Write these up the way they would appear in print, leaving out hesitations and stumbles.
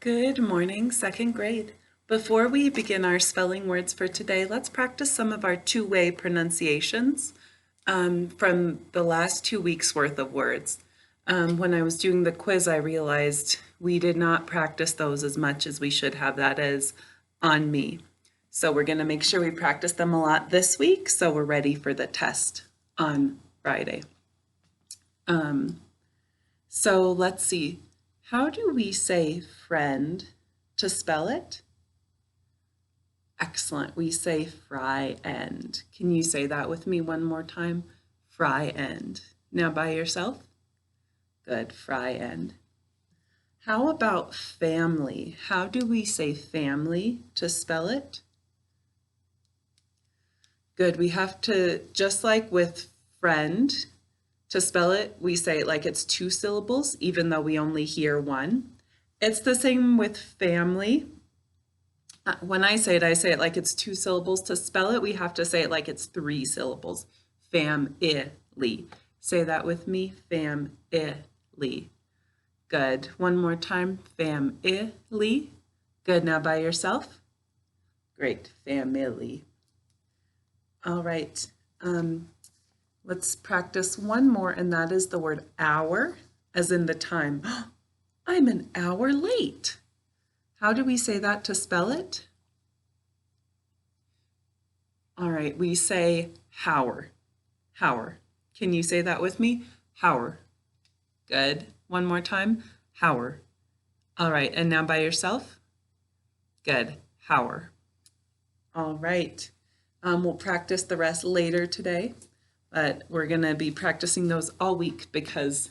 Good morning, second grade. Before we begin our spelling words for today, let's practice some of our two-way pronunciations from the last 2 weeks worth of words. When I was doing the quiz, I realized we did not practice those as much as we should have. That is on me. So we're going to make sure we practice them a lot this week so we're ready for the test on Friday. So let's see. How do we say friend to spell it? Excellent. We say fry end. Can you say that with me one more time? Fry end. Now by yourself? Good. Fry end. How about family? How do we say family to spell it? Good. We have to, just like with friend, to spell it, we say it like it's 2 syllables, even though we only hear one. It's the same with family. When I say it like it's 2 syllables. To spell it, we have to say it like it's 3 syllables. Fam-i-ly. Say that with me. Fam-i-ly. Good. One more time. Fam-i-ly. Good. Now by yourself. Great. Family. All right. Let's practice one more, and that is the word hour, as in the time. I'm an hour late. How do we say that to spell it? All right, we say hour. Hour. Can you say that with me? Hour. Good. One more time. Hour. All right, and now by yourself? Good. Hour. All right. We'll practice the rest later today. But we're going to be practicing those all week because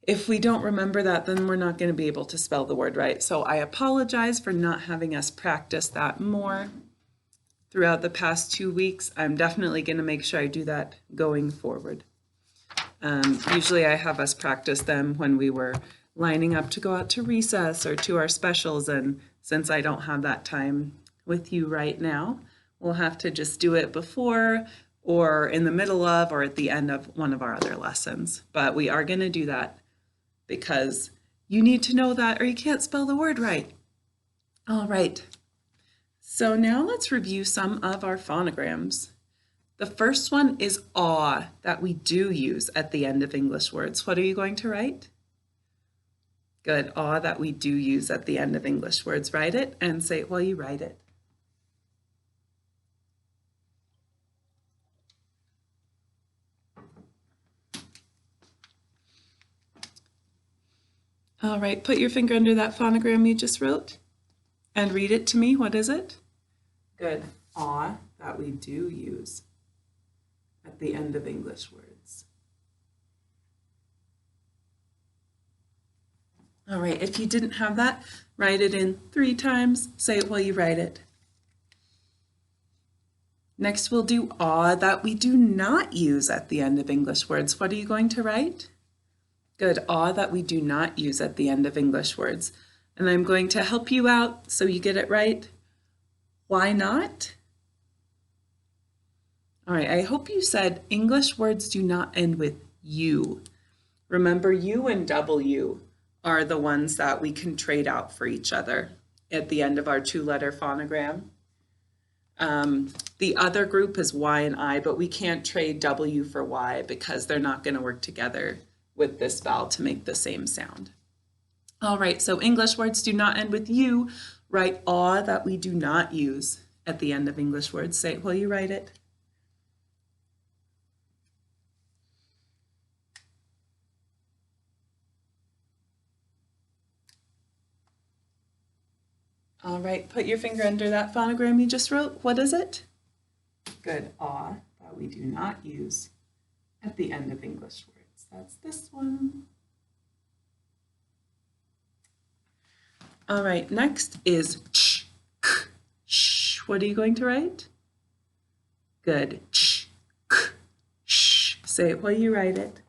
if we don't remember that, then we're not going to be able to spell the word right. So I apologize for not having us practice that more throughout the past 2 weeks. I'm definitely going to make sure I do that going forward. Usually I have us practice them when we were lining up to go out to recess or to our specials. And since I don't have that time with you right now, we'll have to just do it before or in the middle of or at the end of one of our other lessons. But we are going to do that because you need to know that or you can't spell the word right. All right. So now let's review some of our phonograms. The first one is aw that we do use at the end of English words. What are you going to write? Good. Aw that we do use at the end of English words. Write it and say it while you write it. All right, put your finger under that phonogram you just wrote and read it to me. What is it? Good. Aw that we do use at the end of English words. All right, if you didn't have that, write it in 3 times. Say it while you write it. Next, we'll do aw that we do not use at the end of English words. What are you going to write? Good. Aw that we do not use at the end of English words. And I'm going to help you out so you get it right. Why not? All right, I hope you said English words do not end with U. Remember, U and W are the ones that we can trade out for each other at the end of our 2-letter phonogram. The other group is Y and I, but we can't trade W for Y because they're not going to work together with this vowel to make the same sound. All right, so English words do not end with U. Write aw that we do not use at the end of English words. Say it while you write it. All right, put your finger under that phonogram you just wrote. What is it? Good. Aw that we do not use at the end of English words. That's this one. All right, next is ch, k, sh. What are you going to write? Good. Ch, k, sh. Say it while you write it.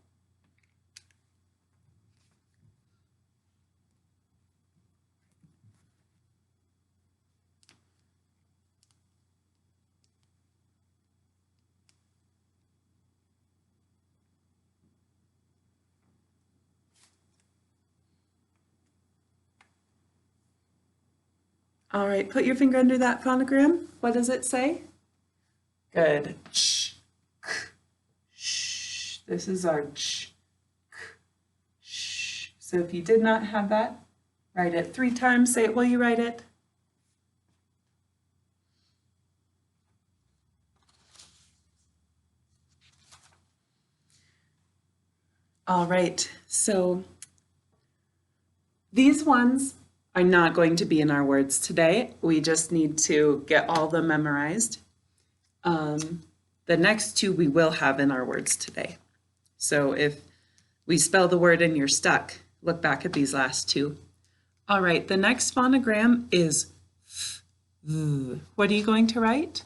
All right, put your finger under that phonogram. What does it say? Good. Ch, k, sh. This is our ch, k, sh. So if you did not have that, write it 3 times. Say it while you write it. All right, so these ones are not going to be in our words today. We just need to get all of them memorized. The next 2 we will have in our words today. So if we spell the word and you're stuck, look back at these last 2. All right, the next phonogram is f, v. What are you going to write?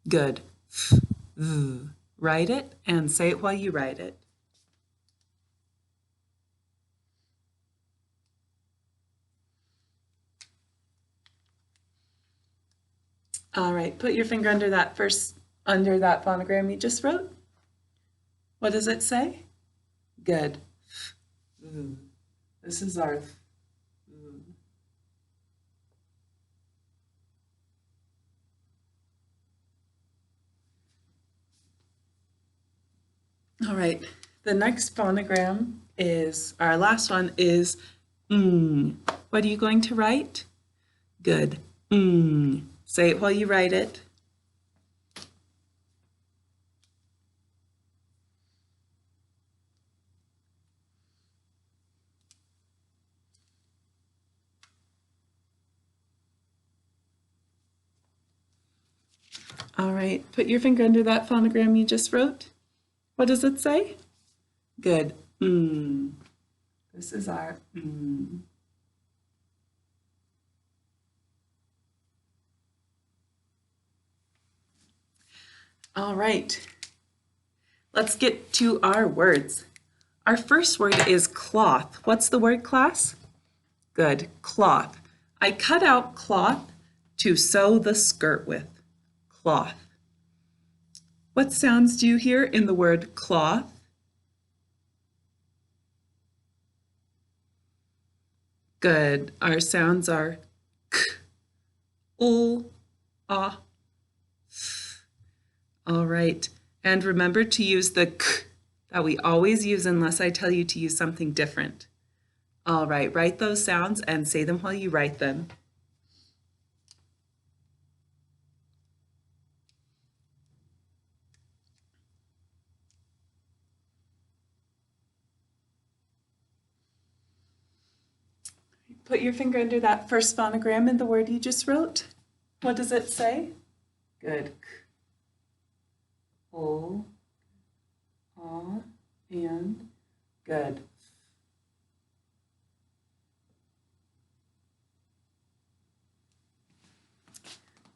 Good. F, v. Write it and say it while you write it. All right, put your finger under that phonogram you just wrote. What does it say? Good. This is our All right, the next phonogram is, our last one is What are you going to write? Good. Say it while you write it. All right, put your finger under that phonogram you just wrote. What does it say? Good. This is our All right, let's get to our words. Our first word is cloth. What's the word, class? Good, cloth. I cut out cloth to sew the skirt with. Cloth. What sounds do you hear in the word cloth? Good. Our sounds are k, l, ah, f. All right. And remember to use the k that we always use unless I tell you to use something different. All right. Write those sounds and say them while you write them. Put your finger under that first phonogram in the word you just wrote. What does it say? Good. K, o, ah, and good.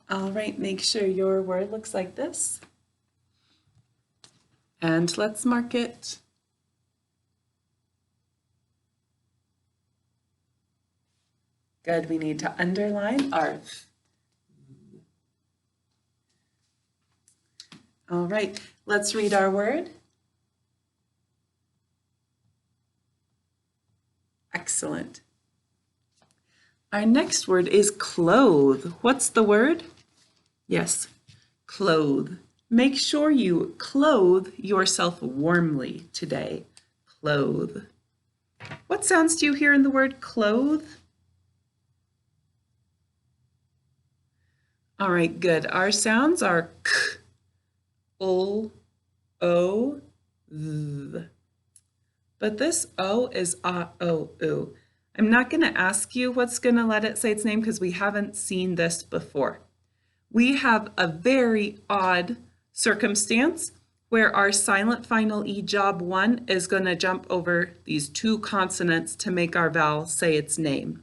All right, make sure your word looks like this. And let's mark it. Good, we need to underline our. All right, let's read our word. Excellent. Our next word is clothe. What's the word? Yes, clothe. Make sure you clothe yourself warmly today. Clothe. What sounds do you hear in the word clothe? All right, good. Our sounds are k, l, o, th. But this O is ah, o, oo. I'm not going to ask you what's going to let it say its name because we haven't seen this before. We have a very odd circumstance where our silent final E job 1 is going to jump over these 2 consonants to make our vowel say its name.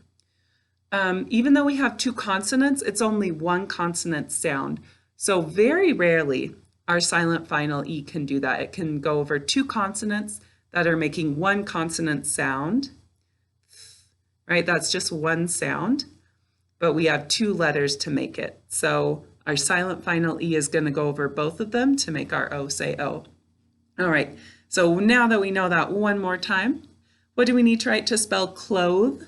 Even though we have 2 consonants, it's only 1 consonant sound. So very rarely our silent final E can do that. It can go over 2 consonants that are making 1 consonant sound, right? That's just 1 sound, but we have 2 letters to make it. So our silent final E is going to go over both of them to make our O say O. All right, so now that we know that one more time, what do we need to write to spell clothe?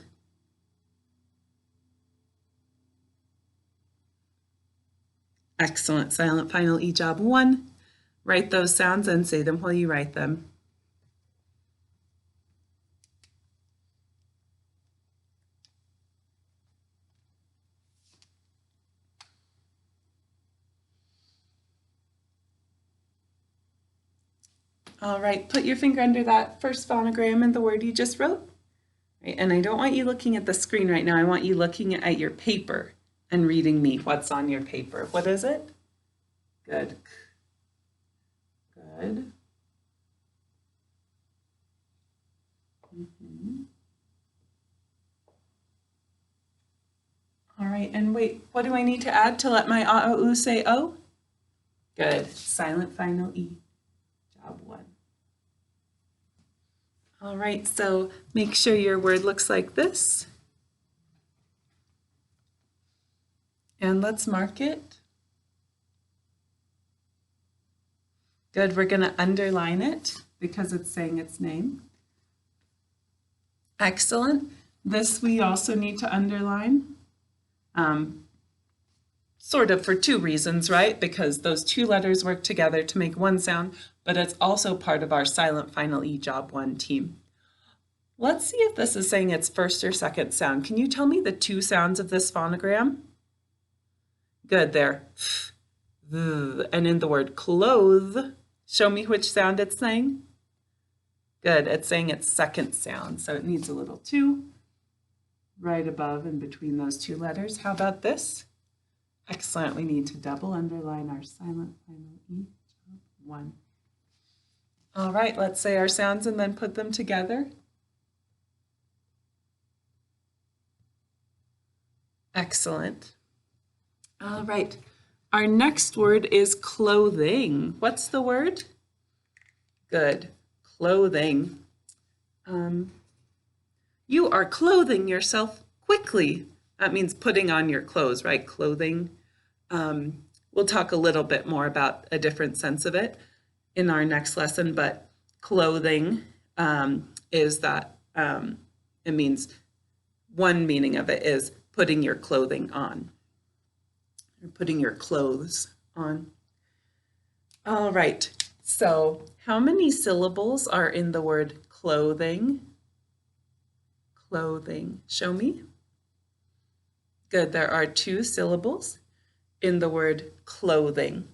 Excellent. Silent final E job 1. Write those sounds and say them while you write them. All right, put your finger under that first phonogram in the word you just wrote. Right, and I don't want you looking at the screen right now. I want you looking at your paper and reading me what's on your paper. What is it? Good. Good. All right, and wait, what do I need to add to let my a-o-u say O? Good. Silent final E. Job 1. All right, so make sure your word looks like this. And let's mark it. Good, we're going to underline it because it's saying its name. Excellent. This we also need to underline. Sort of for 2 reasons, right? Because those 2 letters work together to make one sound, but it's also part of our silent final E job 1 team. Let's see if this is saying its first or second sound. Can you tell me the 2 sounds of this phonogram? Good, there. And in the word clothe, show me which sound it's saying. Good, it's saying its second sound, so it needs a little 2 right above and between those 2 letters. How about this? Excellent, we need to double underline our silent final E, job 1. All right, let's say our sounds and then put them together. Excellent. All right, our next word is clothing. What's the word? Good, clothing. You are clothing yourself quickly. That means putting on your clothes, right? Clothing. We'll talk a little bit more about a different sense of it in our next lesson, but clothing is that, it means, one meaning of it is putting your clothing on, or putting your clothes on. All right, so how many syllables are in the word clothing? Clothing, show me. Good, there are 2 syllables in the word clothing.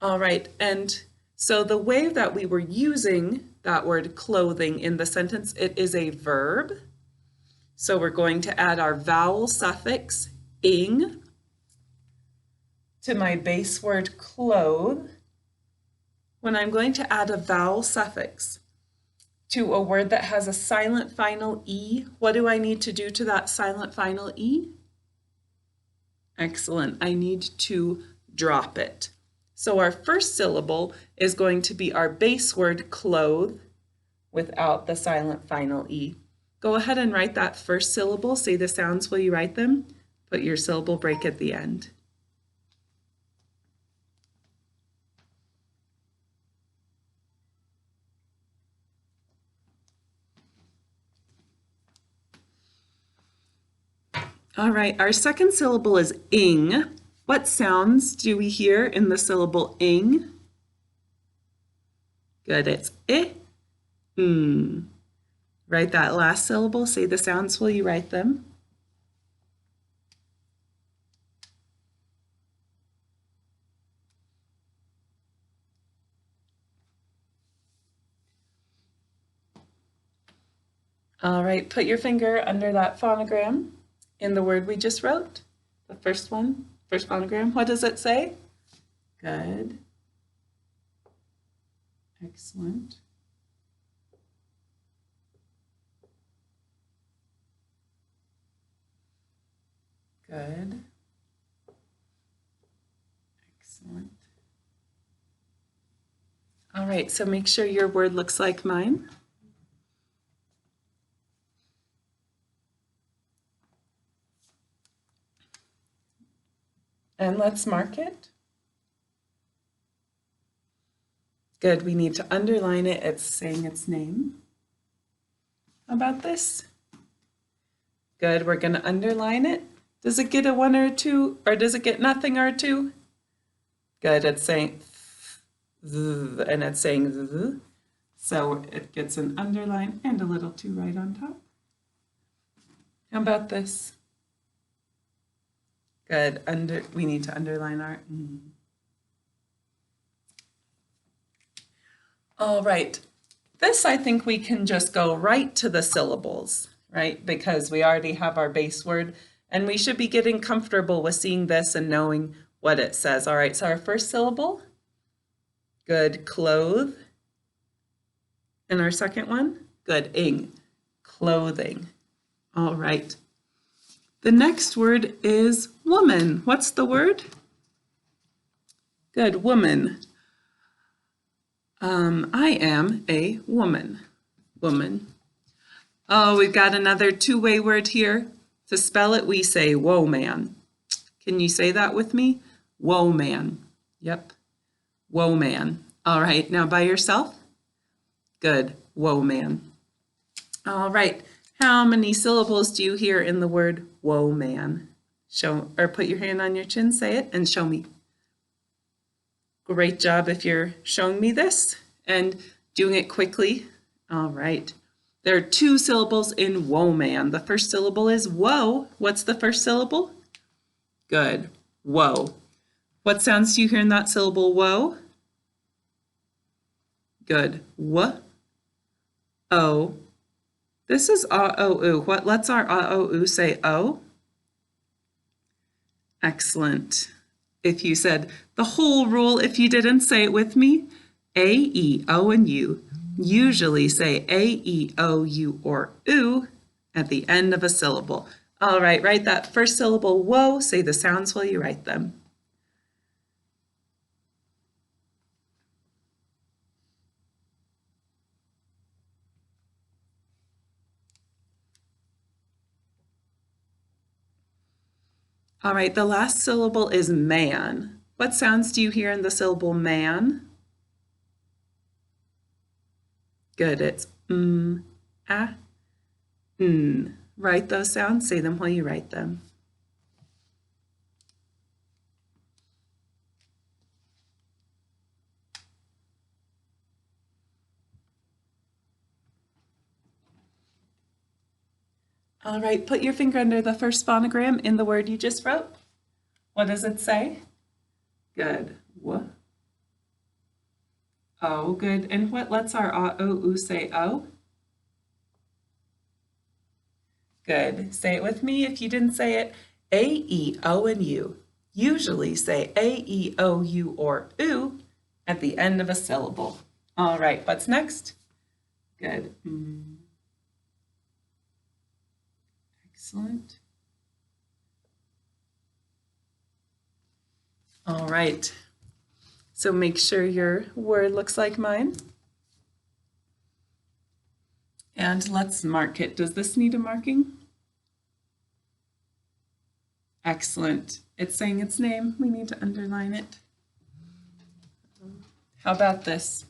All right, and so the way that we were using that word clothing in the sentence, it is a verb. So we're going to add our vowel suffix ing to my base word clothe. When I'm going to add a vowel suffix to a word that has a silent final E, what do I need to do to that silent final E? Excellent, I need to drop it. So our first syllable is going to be our base word clothe without the silent final E. Go ahead and write that first syllable. Say the sounds while you write them. Put your syllable break at the end. All right, our second syllable is ing. What sounds do we hear in the syllable ing? Good, it's I, ng. Write that last syllable. Say the sounds while you write them. All right, put your finger under that phonogram in the word we just wrote. The first one, first phonogram. What does it say? Good. Excellent. Good. Excellent. All right, so make sure your word looks like mine. And let's mark it. Good, we need to underline it. It's saying its name. How about this? Good, we're going to underline it. Does it get a 1 or a 2, or does it get nothing or a 2? Good. It's saying th, and it's saying th. So it gets an underline and a little 2 right on top. How about this? Good. We need to underline our All right. This, I think we can just go right to the syllables, right? Because we already have our base word, and we should be getting comfortable with seeing this and knowing what it says. All right, so our first syllable, good, clothe. And our second one, good, ing, clothing. All right. The next word is woman. What's the word? Good, woman. I am a woman. Woman. Oh, we've got another 2-way word here. To spell it, we say whoa man. Can you say that with me? Whoa man. Yep. Whoa man. All right, now by yourself? Good. Whoa man. All right. How many syllables do you hear in the word whoa man? Show, or put your hand on your chin, say it, and show me. Great job if you're showing me this and doing it quickly. All right. There are 2 syllables in whoa man. The first syllable is whoa. What's the first syllable? Good. Whoa. What sounds do you hear in that syllable whoa? Good. W. O. This is a-o-oo. What lets our a-o-oo say o? Excellent. If you said the whole rule, if you didn't say it with me, A, E, O, and U. Usually say A, E, O, U, or oo at the end of a syllable. All right, write that first syllable, whoa. Say the sounds while you write them. All right, the last syllable is man. What sounds do you hear in the syllable man? Good, it's a, n. Write those sounds, say them while you write them. All right, put your finger under the first phonogram in the word you just wrote. What does it say? Good. W. O, good. And what lets our a-o-oo say o? Good. Say it with me if you didn't say it. A, E, O, and U. Usually say A, E, O, U, or oo at the end of a syllable. All right, what's next? Good. Excellent. All right. So make sure your word looks like mine. And let's mark it. Does this need a marking? Excellent. It's saying its name. We need to underline it. How about this?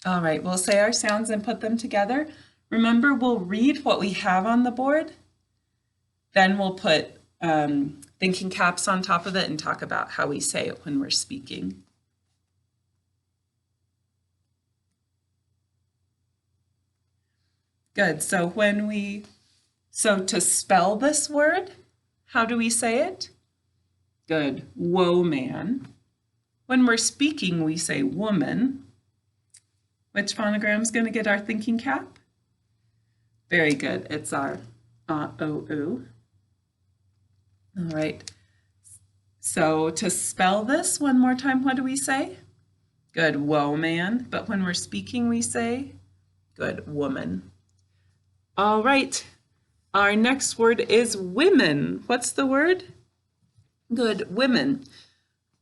All right, we'll say our sounds and put them together. Remember, we'll read what we have on the board. Then we'll put thinking caps on top of it and talk about how we say it when we're speaking. Good, so to spell this word, how do we say it? Good, whoa man. When we're speaking, we say woman. Which phonogram is going to get our thinking cap? Very good, it's our o-oo. All right, so to spell this one more time, what do we say? Good, whoa man, but when we're speaking, we say good, woman. All right, our next word is women. What's the word? Good, women.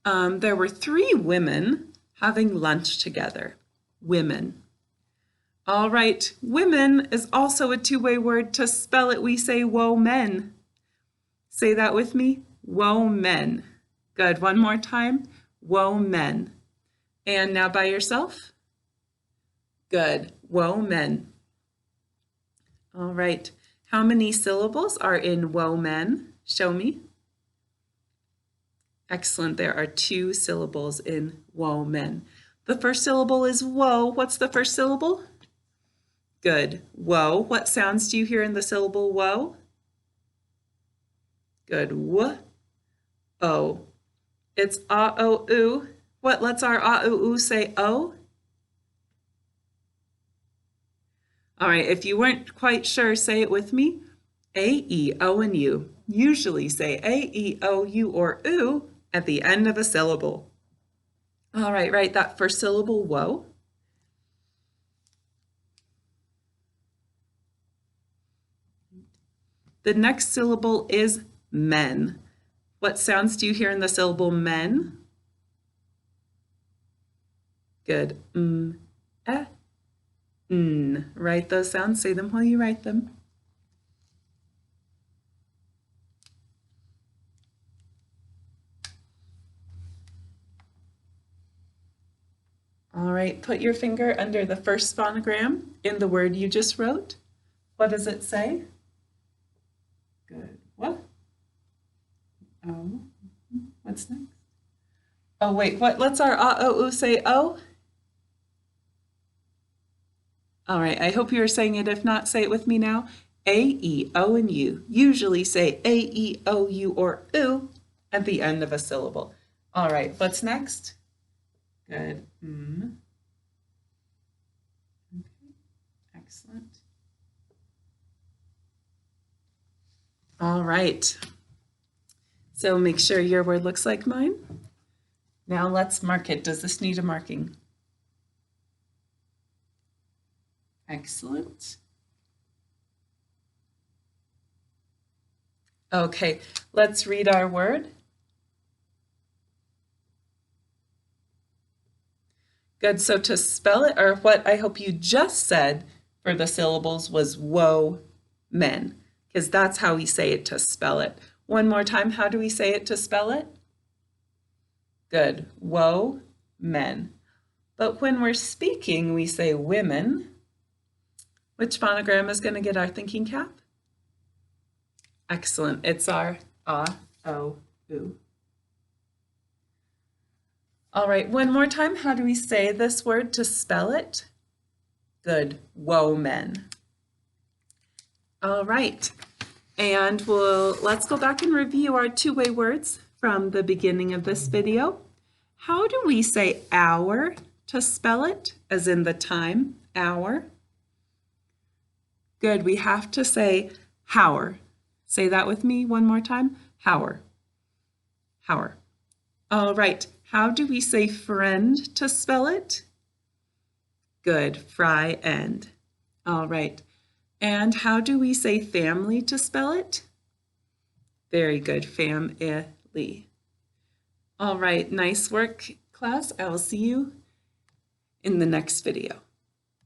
There were 3 women having lunch together. Women. All right, women is also a 2-way word. To spell it, we say whoa men. Say that with me, whoa men. Good, one more time, whoa men. And now by yourself. Good, whoa men. All right, how many syllables are in whoa men? Show me. Excellent. There are 2 syllables in woman. The first syllable is woe. What's the first syllable? Good. Woe. What sounds do you hear in the syllable woe? Good. W. O. It's A-O-U. What lets our A-O-U say O? All right, if you weren't quite sure, say it with me. A-E-O and U. Usually say A-E-O-U or oo at the end of a syllable. All right, write that first syllable, woe. The next syllable is men. What sounds do you hear in the syllable men? Good. N. Write those sounds. Say them while you write them. All right, put your finger under the first phonogram in the word you just wrote. What does it say? Good. What? Oh, what's next? Oh, wait, what? Let's our A-O-U say O? All right, I hope you're saying it. If not, say it with me now. A-E-O and U. Usually say A-E-O-U or oo at the end of a syllable. All right, what's next? Good. Okay. Excellent. All right. So make sure your word looks like mine. Now let's mark it. Does this need a marking? Excellent. Okay, let's read our word. Good, so to spell it, or what I hope you just said for the syllables was woe men, because that's how we say it to spell it. One more time, how do we say it to spell it? Good, woe men. But when we're speaking, we say women. Which phonogram is going to get our thinking cap? Excellent, it's our A-O-U. All right, one more time, how do we say this word to spell it? Good, women. All right, and let's go back and review our two-way words from the beginning of this video. How do we say hour to spell it, as in the time, hour? Good, we have to say hour. Say that with me one more time, hour, hour. All right, how do we say friend to spell it? Good, fry end. All right, and how do we say family to spell it? Very good, family. All right, nice work, class. I will see you in the next video.